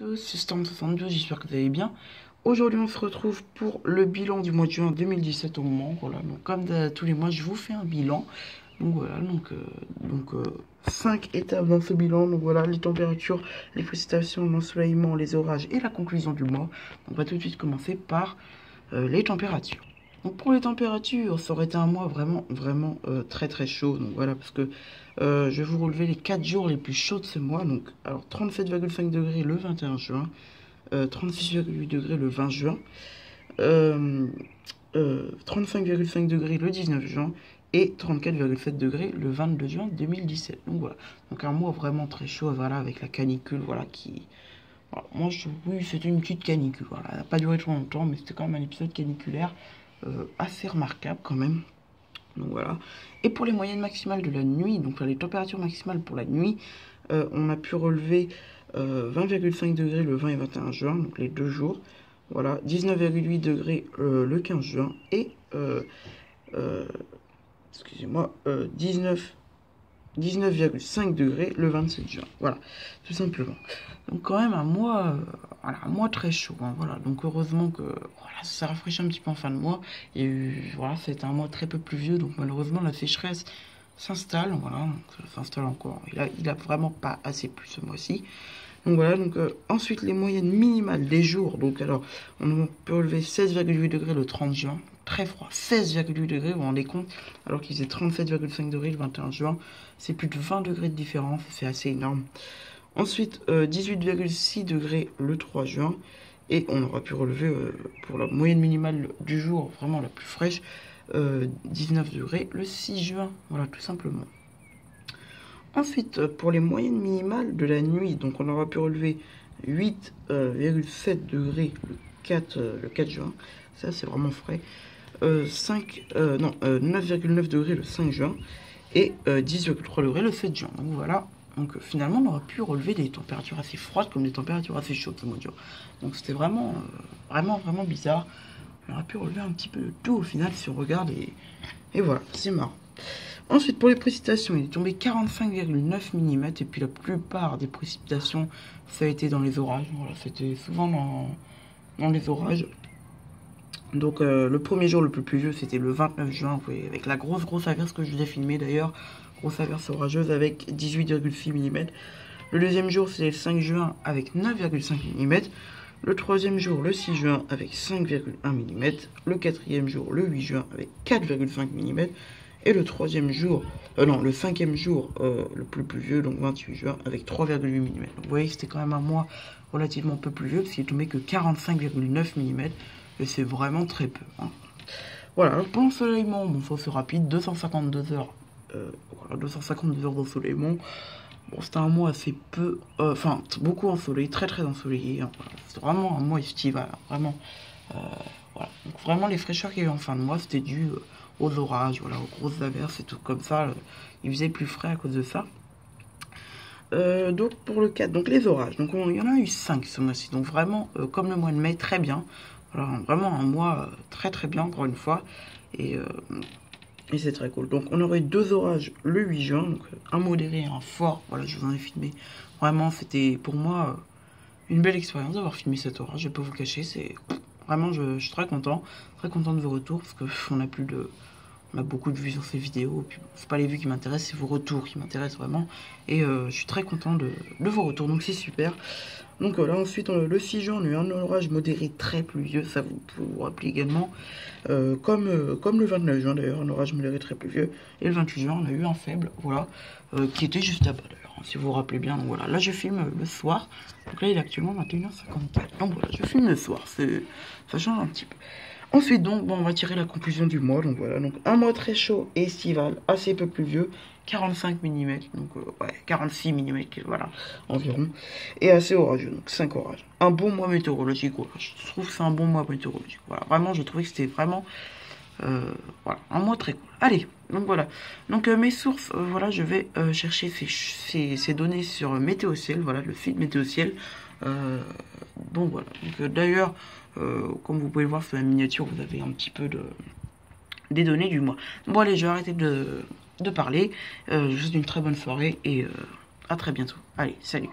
tous, c'est Storm72, j'espère que vous allez bien. Aujourd'hui, on se retrouve pour le bilan du mois de juin 2017 au moment. Voilà, donc comme tous les mois, je vous fais un bilan. Donc voilà, 5 étapes dans ce bilan. Donc voilà, les températures, les précipitations, l'ensoleillement, les orages et la conclusion du mois. On va tout de suite commencer par les températures. Donc pour les températures, ça aurait été un mois vraiment très très chaud. Donc voilà, parce que je vais vous relever les 4 jours les plus chauds de ce mois. Donc alors 37,5 degrés le 21 juin, 36,8 degrés le 20 juin, 35,5 degrés le 19 juin et 34,7 degrés le 22 juin 2017. Donc voilà, donc un mois vraiment très chaud, voilà, avec la canicule, voilà, qui... Voilà, moi, oui, c'était une petite canicule, voilà, elle n'a pas duré trop longtemps, mais c'était quand même un épisode caniculaire assez remarquable quand même. Donc voilà. Et pour les moyennes maximales de la nuit, donc les températures maximales pour la nuit, on a pu relever 20,5 degrés le 20 et 21 juin, donc les 2 jours. Voilà, 19,8 degrés le 15 juin et excusez-moi, 19,5 degrés le 27 juin. Voilà, tout simplement. Donc quand même un mois, voilà, un mois très chaud. Hein, voilà, donc heureusement que voilà, ça rafraîchit un petit peu en fin de mois. Et voilà, c'est un mois très peu pluvieux, donc malheureusement la sécheresse s'installe. Voilà, donc, ça s'installe encore. Il a vraiment pas assez plu ce mois-ci. Donc voilà, donc ensuite les moyennes minimales des jours. Donc alors, on peut relever 16,8 degrés le 30 juin, très froid, 16,8 degrés, vous vous rendez compte, alors qu'il faisait 37,5 degrés le 21 juin, c'est plus de 20 degrés de différence, c'est assez énorme. Ensuite, 18,6 degrés le 3 juin, et on aura pu relever pour la moyenne minimale du jour, vraiment la plus fraîche, 19 degrés le 6 juin, voilà, tout simplement. Ensuite, pour les moyennes minimales de la nuit, donc on aura pu relever 8,7 degrés le 4 juin, ça c'est vraiment frais, 9,9 degrés le 5 juin et 10,3 degrés le 7 juin. Donc voilà, donc finalement on aura pu relever des températures assez froides comme des températures assez chaudes ce mois de juin. Donc c'était vraiment bizarre. On aura pu relever un petit peu de tout au final si on regarde et voilà, c'est marrant. Ensuite, pour les précipitations, il est tombé 45,9 mm et puis la plupart des précipitations, ça a été dans les orages. Voilà, c'était souvent dans les orages. Donc, le premier jour le plus pluvieux, c'était le 29 juin, avec la grosse averse que je vous ai filmée d'ailleurs. Grosse averse orageuse avec 18,6 mm. Le deuxième jour, c'était le 5 juin avec 9,5 mm. Le troisième jour, le 6 juin avec 5,1 mm. Le quatrième jour, le 8 juin avec 4,5 mm. Et le troisième jour, le cinquième jour, le plus pluvieux, donc 28 juin, avec 3,8 mm. Donc vous voyez que c'était quand même un mois relativement peu pluvieux, parce qu'il est tombé que 45,9 mm, et c'est vraiment très peu. Hein. Voilà, alors pour l'ensoleillement, bon, ça c'est rapide, 252 heures, voilà, 252 heures d'ensoleillement. Bon, c'était un mois assez peu, beaucoup ensoleillé, très ensoleillé. Hein, voilà. C'était vraiment un mois estival, hein, vraiment. Voilà. Donc vraiment les fraîcheurs qu'il y a eu en fin de mois, c'était dû aux orages, voilà, aux grosses averses et tout comme ça. Il faisait plus frais à cause de ça. Donc pour le 4, donc les orages, donc il y en a eu 5 ce mois-ci, donc vraiment comme le mois de mai, très bien. Voilà, vraiment un mois très bien encore une fois. Et c'est très cool. Donc on aurait eu 2 orages le 8 juin, donc un modéré et un fort. Voilà, je vous en ai filmé. Vraiment, c'était pour moi une belle expérience d'avoir filmé cet orage. Je vais pas vous cacher, c'est vraiment, je suis très content de vos retours parce que on a beaucoup de vues sur ces vidéos. Puis c'est pas les vues qui m'intéressent, c'est vos retours qui m'intéressent vraiment. Et je suis très content de vos retours, donc c'est super. Donc là ensuite le 6 juin on a eu un orage modéré très pluvieux, ça vous pouvez vous rappeler également, comme le 29 juin d'ailleurs, un orage modéré très pluvieux, et le 28 juin on a eu un faible, voilà, qui était juste à bas d'ailleurs, hein, si vous vous rappelez bien. Donc voilà, là je filme le soir, donc là il est actuellement 21h54, donc voilà, je filme le soir, ça change un petit peu. Ensuite donc, bon, on va tirer la conclusion du mois, donc voilà, donc un mois très chaud et estival, assez peu pluvieux, 45 mm, donc ouais, 46 mm, voilà, environ, et assez orageux, donc 5 orages. Un bon mois météorologique, voilà, je trouve que c'est un bon mois météorologique, voilà, vraiment, je trouvais que c'était vraiment, voilà, un mois très cool. Allez, donc voilà, donc mes sources, voilà, je vais chercher ces données sur Météo-Ciel, voilà, le site Météo-Ciel, donc voilà, donc d'ailleurs, comme vous pouvez le voir sur la miniature, vous avez un petit peu des données du mois. Bon allez, je vais arrêter de parler. Je vous souhaite une très bonne soirée et à très bientôt. Allez, salut.